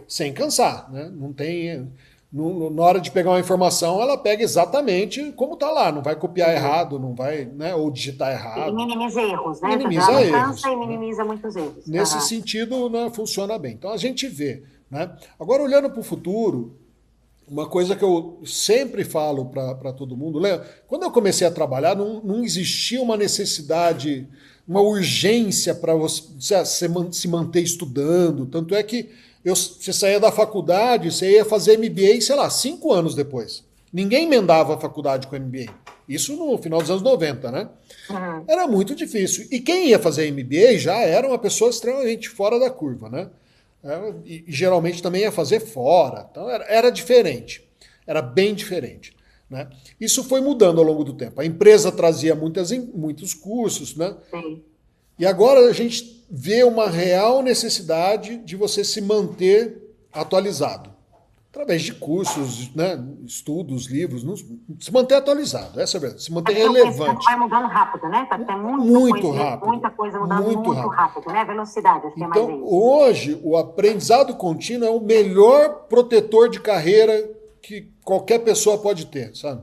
Sem cansar, né? Não tem... Na hora de pegar uma informação, ela pega exatamente como está lá, não vai copiar errado, não vai, né, ou digitar errado. E minimiza erros, né? Minimiza erros. Cansa e minimiza muitos erros. Nesse sentido, né, funciona bem. Então a gente vê. Né? Agora, olhando para o futuro, uma coisa que eu sempre falo para todo mundo, quando eu comecei a trabalhar, não existia uma necessidade, uma urgência para você se manter estudando. Tanto é que você saía da faculdade, você ia fazer MBA, sei lá, 5 anos depois. Ninguém emendava a faculdade com MBA. Isso no final dos anos 90, né? Era muito difícil. E quem ia fazer MBA já era uma pessoa extremamente fora da curva, né? E geralmente também ia fazer fora. Então era diferente. Era bem diferente. Né? Isso foi mudando ao longo do tempo. A empresa trazia muitos cursos, né? Sim. E agora a gente vê uma real necessidade de você se manter atualizado. Através de cursos, né, estudos, livros, se manter atualizado, essa é a verdade, se manter relevante. Vai mudando rápido, né? Tem muita coisa mudando muito rápido, né? A velocidade, acho que é mais isso. Hoje, o aprendizado contínuo é o melhor protetor de carreira que qualquer pessoa pode ter, sabe?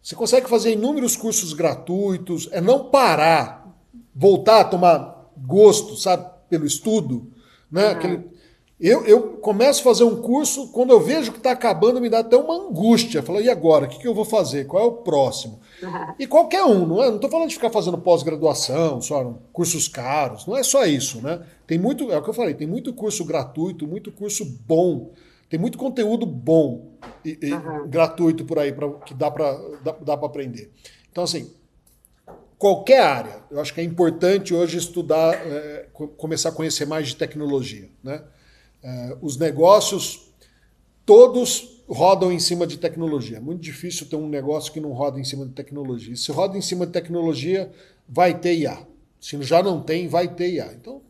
Você consegue fazer inúmeros cursos gratuitos, é não parar, voltar a tomar gosto, sabe, pelo estudo, né? Eu começo a fazer um curso, quando eu vejo que está acabando, me dá até uma angústia. Falo, e agora? O que eu vou fazer? Qual é o próximo? E qualquer um, não é? Não estou falando de ficar fazendo pós-graduação, só cursos caros, não é só isso, né? Tem muito, é o que eu falei, tem muito curso gratuito, muito curso bom, tem muito conteúdo bom e gratuito por aí que dá para aprender. Então, assim, qualquer área, eu acho que é importante hoje estudar, começar a conhecer mais de tecnologia, né? Os negócios todos rodam em cima de tecnologia. É muito difícil ter um negócio que não roda em cima de tecnologia. Se roda em cima de tecnologia, vai ter IA. Se já não tem, vai ter IA. Então,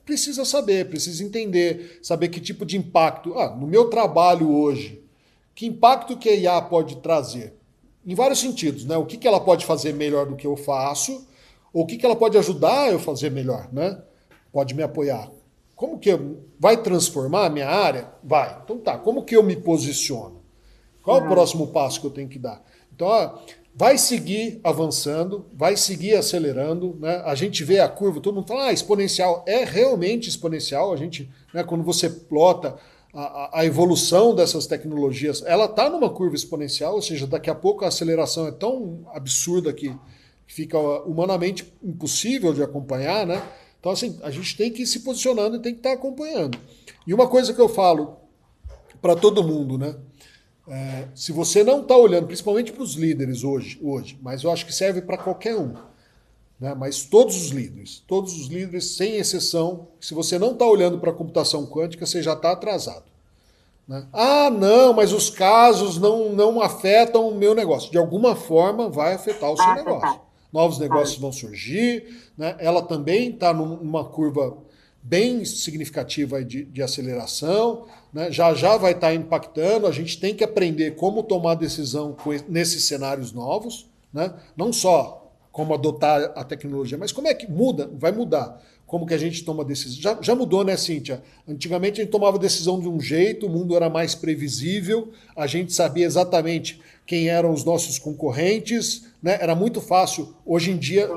precisa saber, precisa entender, saber que tipo de impacto. No meu trabalho hoje, que impacto que a IA pode trazer? Em vários sentidos, né? O que ela pode fazer melhor do que eu faço, ou o que ela pode ajudar eu a fazer melhor, né? Pode me apoiar. Como que vai transformar a minha área? Vai. Então tá, como que eu me posiciono? Qual é o próximo passo que eu tenho que dar? Então, vai seguir avançando, vai seguir acelerando, né? A gente vê a curva, todo mundo fala, exponencial. É realmente exponencial. A gente, né, quando você plota a evolução dessas tecnologias, ela está numa curva exponencial, ou seja, daqui a pouco a aceleração é tão absurda que fica humanamente impossível de acompanhar, né? Então, assim, a gente tem que ir se posicionando e tem que estar acompanhando. E uma coisa que eu falo para todo mundo, né? Se você não está olhando, principalmente para os líderes hoje, mas eu acho que serve para qualquer um, né? Mas todos os líderes, sem exceção, se você não está olhando para a computação quântica, você já está atrasado. Né? Ah, não, mas os casos não afetam o meu negócio. De alguma forma vai afetar o seu negócio. Novos negócios vão surgir, né? Ela também está numa curva bem significativa de aceleração, né? Já vai estar impactando, a gente tem que aprender como tomar decisão nesses cenários novos, né? Não só como adotar a tecnologia, mas como é que muda, vai mudar. Como que a gente toma decisão. Já mudou, né, Cíntia? Antigamente a gente tomava decisão de um jeito, o mundo era mais previsível, a gente sabia exatamente quem eram os nossos concorrentes, né? Era muito fácil. Hoje em dia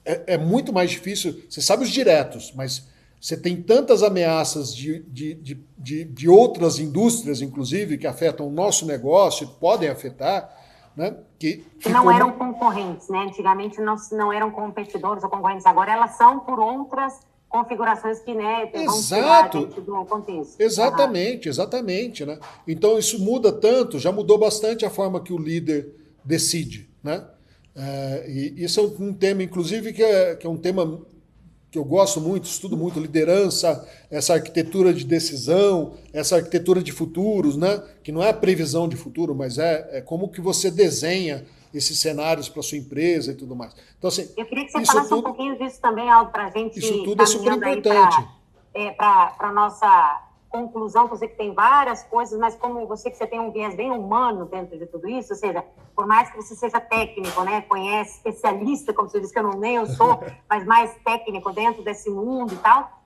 é muito mais difícil. Você sabe os diretos, mas você tem tantas ameaças de outras indústrias, inclusive, que afetam o nosso negócio, podem afetar, né? Que não eram concorrentes, né? Antigamente não eram competidores ou concorrentes, agora elas são por outras configurações que, né, vão tirar dentro do contexto. Exatamente, né? Então isso muda tanto, já mudou bastante a forma que o líder decide, né? E isso é um tema, inclusive, que é um tema que eu gosto muito, estudo muito, liderança, essa arquitetura de decisão, essa arquitetura de futuros, né? Que não é a previsão de futuro, mas é como que você desenha esses cenários para sua empresa e tudo mais. Então, assim, eu queria que você falasse um pouquinho disso também, Aldo, para a gente... Isso tudo é super importante. Para a nossa conclusão, que eu sei que tem várias coisas, mas como você tem um viés bem humano dentro de tudo isso, ou seja, por mais que você seja técnico, né, conhece, especialista, como você disse, que nem eu sou, mas mais técnico dentro desse mundo e tal,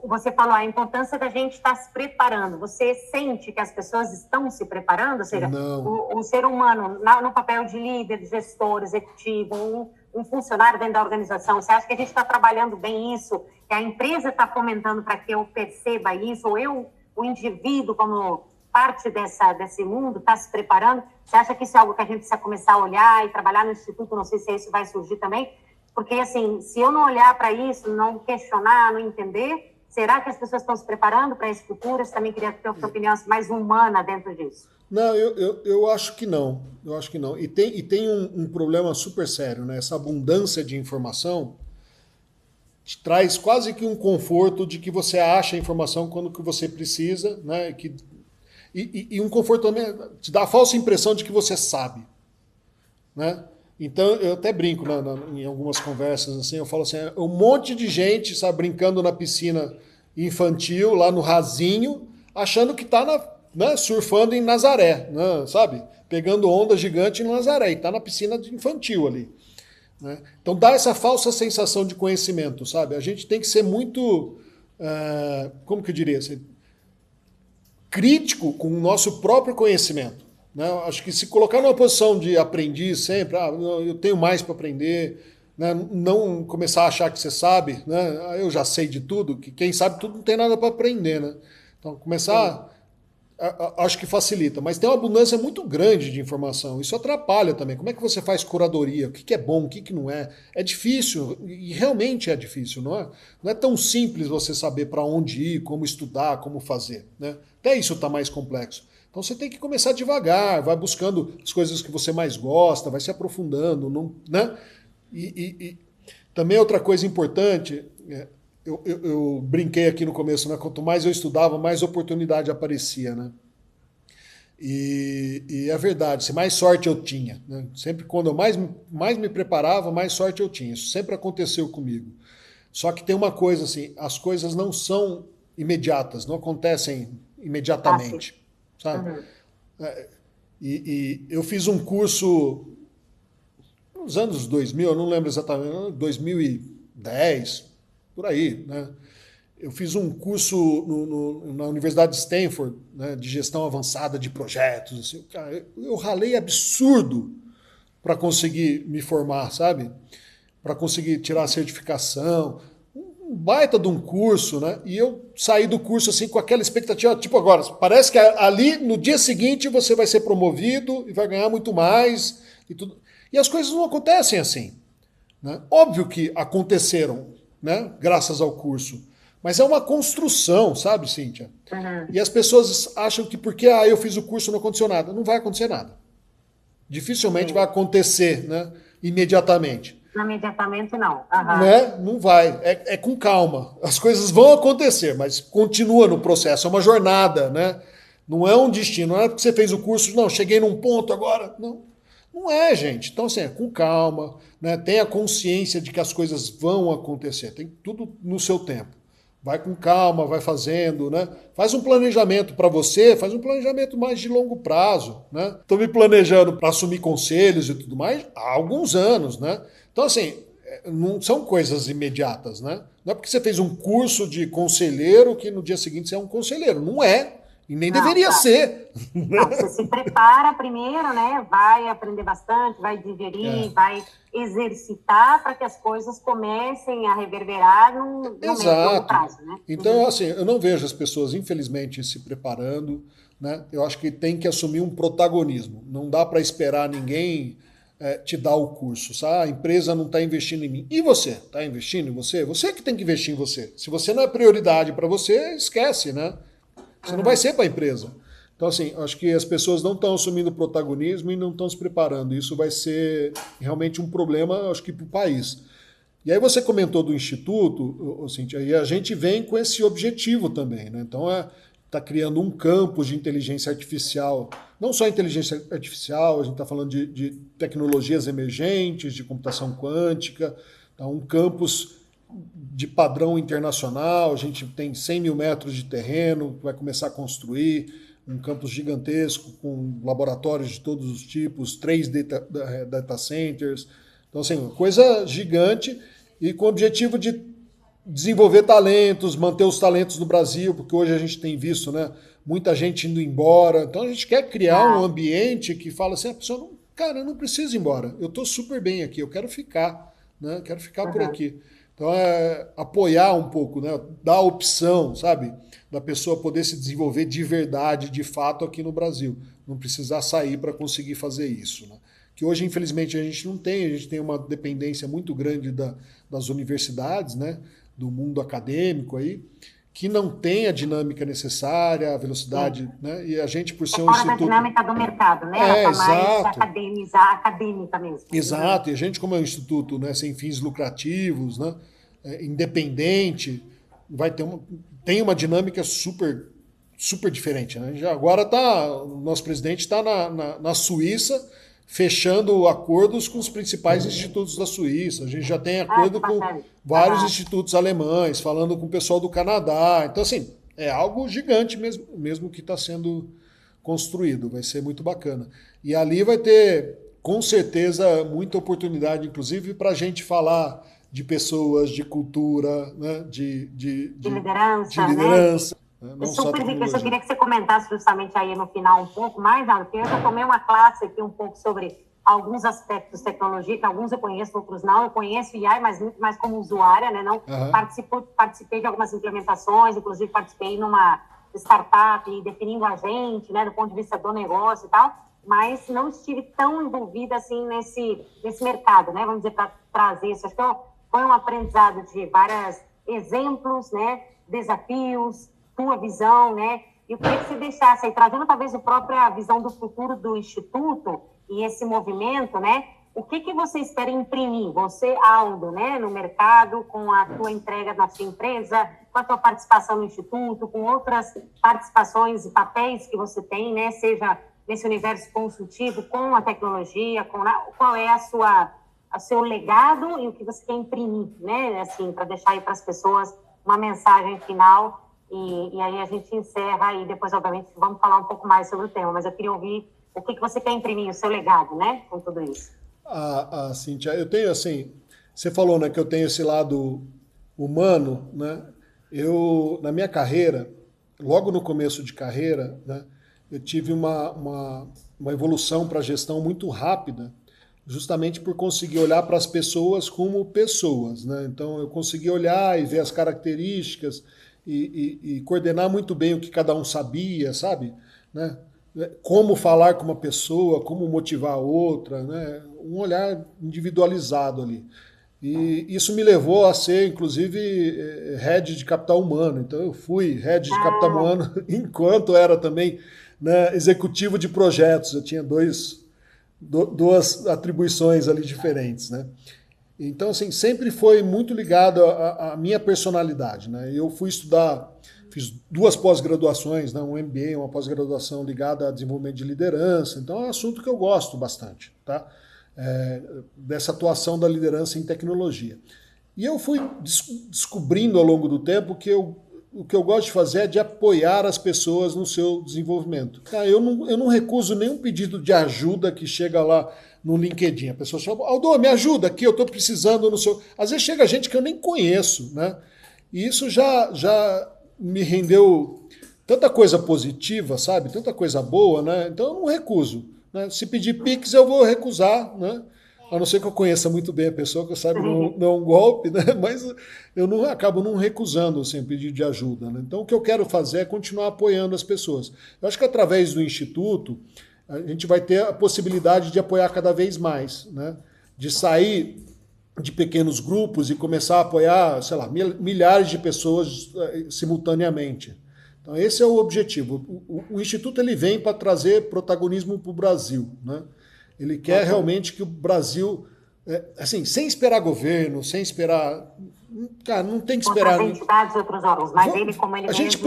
você falou a importância da gente estar se preparando. Você sente que as pessoas estão se preparando? Ou seja, o ser humano, no papel de líder, de gestor, executivo, um funcionário dentro da organização, você acha que a gente está trabalhando bem isso? Que a empresa está fomentando para que eu perceba isso? Ou eu, o indivíduo, como parte desse mundo, está se preparando? Você acha que isso é algo que a gente precisa começar a olhar e trabalhar no Instituto? Não sei se isso vai surgir também. Porque, assim, se eu não olhar para isso, não questionar, não entender... Será que as pessoas estão se preparando para esse futuro? Eu também queria ter a sua opinião mais humana dentro disso. Não, eu acho que não. Eu acho que não. E tem um problema super sério, né? Essa abundância de informação te traz quase que um conforto de que você acha a informação quando que você precisa, né? E um conforto também te dá a falsa impressão de que você sabe, né? Então, eu até brinco em algumas conversas, assim, eu falo assim, um monte de gente, sabe, brincando na piscina infantil, lá no rasinho, achando que está surfando em Nazaré, né, sabe? Pegando onda gigante em Nazaré, e está na piscina infantil ali. Né? Então, dá essa falsa sensação de conhecimento, sabe? A gente tem que ser muito, como que eu diria, assim, crítico com o nosso próprio conhecimento. Né? Acho que se colocar numa posição de aprendiz sempre, eu tenho mais para aprender, né? Não começar a achar que você sabe, né? Eu já sei de tudo, que quem sabe tudo não tem nada para aprender. Né? Então, começar, acho que facilita, mas tem uma abundância muito grande de informação, isso atrapalha também. Como é que você faz curadoria? O que é bom, o que não é? É difícil, e realmente é difícil, não é? Não é tão simples você saber para onde ir, como estudar, como fazer. Né? Até isso está mais complexo. Então você tem que começar devagar, vai buscando as coisas que você mais gosta, vai se aprofundando, né? E também outra coisa importante, eu brinquei aqui no começo, né? Quanto mais eu estudava, mais oportunidade aparecia, né? E é verdade, mais sorte eu tinha. Né? Sempre quando eu mais me preparava, mais sorte eu tinha. Isso sempre aconteceu comigo. Só que tem uma coisa assim, as coisas não são imediatas, não acontecem imediatamente. Sabe? Uhum. E eu fiz um curso nos anos 2000, eu não lembro exatamente, 2010, por aí, né? Eu fiz um curso na Universidade de Stanford, né, de gestão avançada de projetos. Assim, cara, eu ralei absurdo para conseguir me formar, sabe? Para conseguir tirar a certificação. Um baita de um curso, né? E eu saí do curso assim com aquela expectativa, tipo agora, parece que ali no dia seguinte você vai ser promovido e vai ganhar muito mais e tudo. E as coisas não acontecem assim, né? Óbvio que aconteceram, né? Graças ao curso, mas é uma construção, sabe, Cíntia? Uhum. E as pessoas acham que porque eu fiz o curso não aconteceu nada. Não vai acontecer nada. Dificilmente vai acontecer, né? Imediatamente. Imediatamente não. Uhum. Né? Não vai. É com calma. As coisas vão acontecer, mas continua no processo. É uma jornada, né? Não é um destino. Não é porque você fez o curso, não, cheguei num ponto agora. Não, não é, gente. Então, assim, é com calma, né? Tenha consciência de que as coisas vão acontecer. Tem tudo no seu tempo. Vai com calma, vai fazendo, né? Faz um planejamento para você, faz um planejamento mais de longo prazo, né? Estou me planejando para assumir conselhos e tudo mais há alguns anos, né? Então, assim, não são coisas imediatas, né? Não é porque você fez um curso de conselheiro que no dia seguinte você é um conselheiro. Não é. E nem deveria ser. Não, você se prepara primeiro, né? Vai aprender bastante, vai digerir, vai exercitar para que as coisas comecem a reverberar no médio e longo prazo, né? Então, assim, eu não vejo as pessoas, infelizmente, se preparando, né? Eu acho que tem que assumir um protagonismo. Não dá para esperar ninguém te dar o curso, sabe? A empresa não está investindo em mim. E você? Está investindo em você? Você que tem que investir em você. Se você não é prioridade para você, esquece, né? Você não vai ser para a empresa. Então, assim, acho que as pessoas não estão assumindo protagonismo e não estão se preparando. Isso vai ser realmente um problema, acho que, para o país. E aí você comentou do Instituto, Cíntia, e a gente vem com esse objetivo também, né? Então, está criando um campus de inteligência artificial. Não só inteligência artificial, a gente está falando de tecnologias emergentes, de computação quântica, tá? Um campus de padrão internacional, a gente tem 100 mil metros de terreno, vai começar a construir um campus gigantesco com laboratórios de todos os tipos, 3 data centers, então assim, coisa gigante e com o objetivo de desenvolver talentos, manter os talentos no Brasil, porque hoje a gente tem visto, né, muita gente indo embora, então a gente quer criar um ambiente que fala assim, a pessoa, não, cara, eu não preciso ir embora, eu estou super bem aqui, eu quero ficar, né, quero ficar por aqui. Então, apoiar um pouco, né? Dar a opção, sabe? Da pessoa poder se desenvolver de verdade, de fato, aqui no Brasil. Não precisar sair para conseguir fazer isso. Né? Que hoje, infelizmente, a gente tem uma dependência muito grande das universidades, né? Do mundo acadêmico aí, que não tem a dinâmica necessária, a velocidade, né? E a gente, por ser um fora instituto... da dinâmica do mercado, né? Ela está mais acadêmica mesmo. Exato, e a gente, como é um instituto, né, sem fins lucrativos, né, independente, tem uma dinâmica super, super diferente. Né? Agora o nosso presidente está na Suíça, fechando acordos com os principais institutos da Suíça. A gente já tem acordo com vários institutos alemães, falando com o pessoal do Canadá. Então, assim, é algo gigante mesmo que está sendo construído. Vai ser muito bacana. E ali vai ter, com certeza, muita oportunidade, inclusive, para a gente falar de pessoas, de cultura, né? de liderança. Né? Super rico. Eu queria que você comentasse justamente aí no final um pouco mais, porque eu já tomei uma classe aqui um pouco sobre alguns aspectos de tecnologia, que alguns eu conheço, outros não. Eu conheço o AI, mas muito mais como usuária, né? Não participei de algumas implementações, inclusive participei numa startup definindo a gente, né, do ponto de vista do negócio e tal, mas não estive tão envolvida assim nesse mercado, né? Vamos dizer, para trazer isso. Acho que foi um aprendizado de vários exemplos, né? Desafios, tua visão, né? E eu queria que você deixasse aí, trazendo talvez a própria visão do futuro do Instituto e esse movimento, né? O que você espera imprimir, você, Aldo, né, no mercado, com a tua entrega na sua empresa, com a tua participação no Instituto, com outras participações e papéis que você tem, né? Seja nesse universo consultivo, com a tecnologia, qual é o seu legado e o que você quer imprimir, né? Assim, para deixar aí para as pessoas uma mensagem final. E aí a gente encerra e depois, obviamente, vamos falar um pouco mais sobre o tema. Mas eu queria ouvir o que você quer imprimir, o seu legado, né? Com tudo isso. Cíntia, eu tenho assim... Você falou, né, que eu tenho esse lado humano, né? Na minha carreira, logo no começo de carreira, né, eu tive uma evolução para a gestão muito rápida, justamente por conseguir olhar para as pessoas como pessoas, né? Então, eu consegui olhar e ver as características e coordenar muito bem o que cada um sabia, sabe? Né? Como falar com uma pessoa, como motivar a outra, né? Um olhar individualizado ali. E isso me levou a ser, inclusive, head de capital humano. Então, eu fui head de capital humano enquanto era também, né, executivo de projetos. Eu tinha duas atribuições ali diferentes, né? Então, assim, sempre foi muito ligado à minha personalidade, né? Eu fui estudar, fiz 2 pós-graduações, né? Um MBA, uma pós-graduação ligada a desenvolvimento de liderança. Então, é um assunto que eu gosto bastante, tá? Dessa atuação da liderança em tecnologia. E eu fui descobrindo ao longo do tempo que o que eu gosto de fazer é de apoiar as pessoas no seu desenvolvimento. Eu não recuso nenhum pedido de ajuda que chega lá no LinkedIn. A pessoa chama, Aldo, me ajuda aqui, eu estou precisando no seu... Às vezes chega gente que eu nem conheço, né? E isso já me rendeu tanta coisa positiva, sabe? Tanta coisa boa, né? Então eu não recuso, né? Se pedir Pix, eu vou recusar, né? A não ser que eu conheça muito bem a pessoa, que eu saiba não é um golpe, né? Mas eu acabo não recusando assim, pedido de ajuda, né? Então o que eu quero fazer é continuar apoiando as pessoas. Eu acho que através do Instituto a gente vai ter a possibilidade de apoiar cada vez mais, né? De sair de pequenos grupos e começar a apoiar, sei lá, milhares de pessoas simultaneamente. Então esse é o objetivo. O Instituto ele vem para trazer protagonismo para o Brasil, né? Ele quer realmente que o Brasil, assim, sem esperar governo, sem esperar... Cara, não tem que esperar... Outras entidades, outros órgãos, mas ele como ele a gente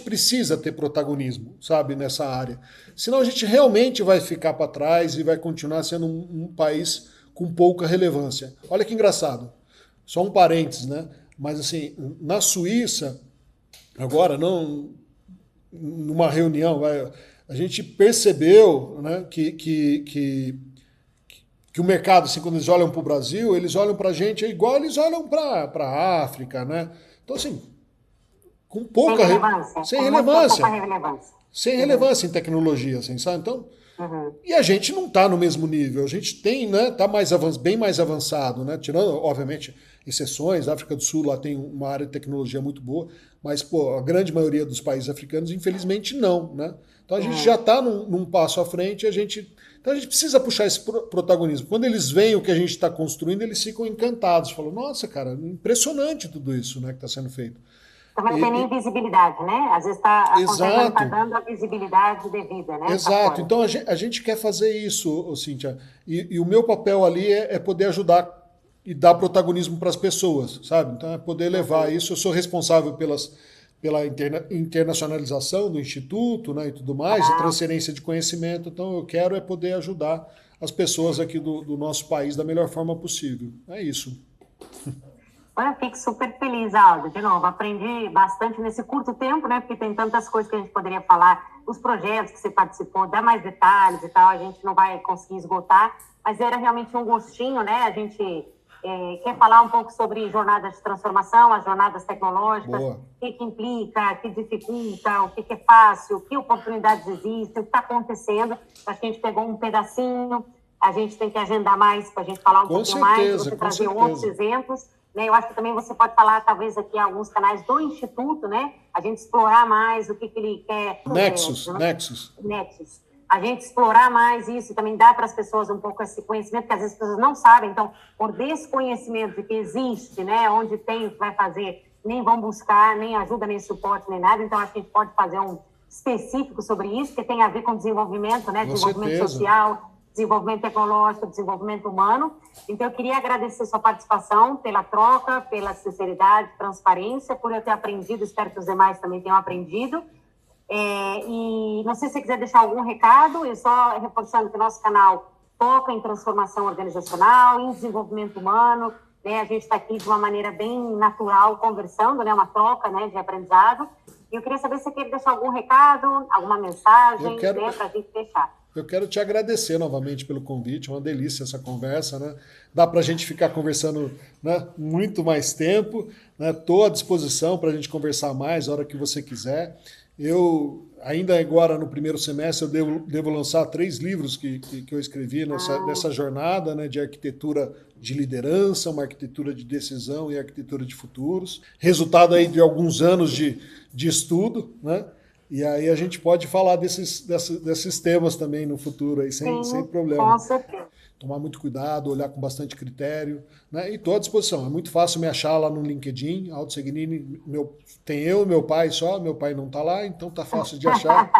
precisa ter protagonismo, sabe, nessa área. Senão a gente realmente vai ficar para trás e vai continuar sendo um país com pouca relevância. Olha que engraçado. Só um parênteses, né? Mas, assim, na Suíça, agora, numa reunião... A gente percebeu, né, que o mercado, assim, quando eles olham para o Brasil, eles olham para a gente igual eles olham para a África, né? Então, assim, com pouca sem relevância. Sem relevância em tecnologia, assim, sabe? Então, e a gente não está no mesmo nível. A gente tem, né, tá bem mais avançado, né? Tirando, obviamente, exceções. A África do Sul lá tem uma área de tecnologia muito boa, mas pô, a grande maioria dos países africanos, infelizmente, não, né? Então a gente já está num passo à frente, então a gente precisa puxar esse protagonismo. Quando eles veem o que a gente está construindo, eles ficam encantados, falam, nossa, cara, impressionante tudo isso, né, que está sendo feito. Então não tem nem visibilidade, né? Às vezes a conversa não está dando a visibilidade devida, né? Exato, então a gente quer fazer isso, Cíntia, e o meu papel ali é poder ajudar e dar protagonismo para as pessoas, sabe? Então é poder levar isso, eu sou responsável pela internacionalização do Instituto, né, e tudo mais, e transferência de conhecimento. Então eu quero poder ajudar as pessoas aqui do nosso país da melhor forma possível. É isso. Eu fico super feliz, Aldo. De novo, aprendi bastante nesse curto tempo, né? Porque tem tantas coisas que a gente poderia falar, os projetos que você participou, dar mais detalhes e tal, a gente não vai conseguir esgotar, mas era realmente um gostinho, né? A gente quer falar um pouco sobre jornadas de transformação, as jornadas tecnológicas, o que implica, o que dificulta, o que é fácil, que oportunidades existem, o que está acontecendo. Acho que a gente pegou um pedacinho, a gente tem que agendar mais para a gente falar um pouquinho mais, você trazer outros exemplos. Né? Eu acho que também você pode falar, talvez, aqui alguns canais do Instituto, né? A gente explorar mais o que ele quer. Nexus. A gente explorar mais isso e também dar para as pessoas um pouco esse conhecimento, que às vezes as pessoas não sabem. Então, por desconhecimento de que existe, né? Onde tem, vai fazer, nem vão buscar, nem ajuda, nem suporte, nem nada. Então, acho que a gente pode fazer um específico sobre isso, que tem a ver com desenvolvimento, né? Desenvolvimento social, desenvolvimento tecnológico, desenvolvimento humano. Então, eu queria agradecer sua participação, pela troca, pela sinceridade, transparência, por eu ter aprendido, espero que os demais também tenham aprendido. E não sei se você quiser deixar algum recado, eu só reforçando que o nosso canal foca em transformação organizacional, em desenvolvimento humano, né? A gente está aqui de uma maneira bem natural, conversando, né? Uma troca, né, de aprendizado. E eu queria saber se você quer deixar algum recado, alguma mensagem, né, para a gente fechar. Eu quero te agradecer novamente pelo convite, uma delícia essa conversa, né? Dá para a gente ficar conversando, né, muito mais tempo, né? Estou à disposição para a gente conversar mais a hora que você quiser. Eu, ainda agora no primeiro semestre, eu devo lançar 3 livros que eu escrevi nessa jornada, né, de arquitetura de liderança, uma arquitetura de decisão e arquitetura de futuros. Resultado aí de alguns anos de estudo, né? E aí a gente pode falar desses temas também no futuro, aí, sem problema. Com certeza. Tomar muito cuidado, olhar com bastante critério, né? E estou à disposição. É muito fácil me achar lá no LinkedIn, Aldo Segnini, tem eu e meu pai só, meu pai não está lá, então está fácil de achar.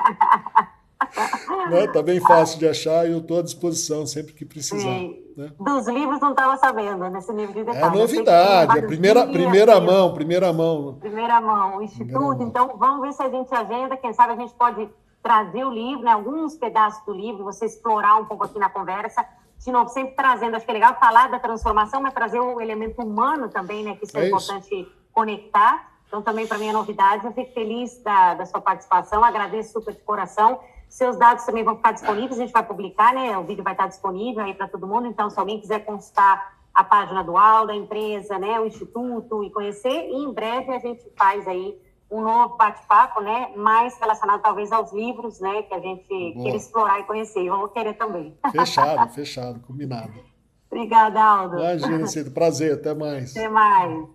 Né? Tá bem fácil de achar e eu estou à disposição sempre que precisar. né? Dos livros não estava sabendo, nesse nível de detalhe. É novidade, primeira mão. Primeira mão, o Instituto. Então, vamos ver se a gente agenda, quem sabe a gente pode trazer o livro, né, alguns pedaços do livro, você explorar um pouco aqui na conversa. De novo, sempre trazendo, acho que é legal falar da transformação, mas trazer o elemento humano também, né, que isso é importante conectar. Então, também para mim é novidade. Eu fico feliz da sua participação, agradeço super de coração. Seus dados também vão ficar disponíveis, a gente vai publicar, né? O vídeo vai estar disponível aí para todo mundo. Então, se alguém quiser consultar a página do UAL, da empresa, né, o Instituto e conhecer, e em breve a gente faz aí um novo bate-papo, né, mais relacionado talvez aos livros, né, que a gente queira explorar e conhecer. Eu vou querer também. Fechado, combinado. Obrigada, Aldo. Imagina, Cida, prazer, até mais. Até mais.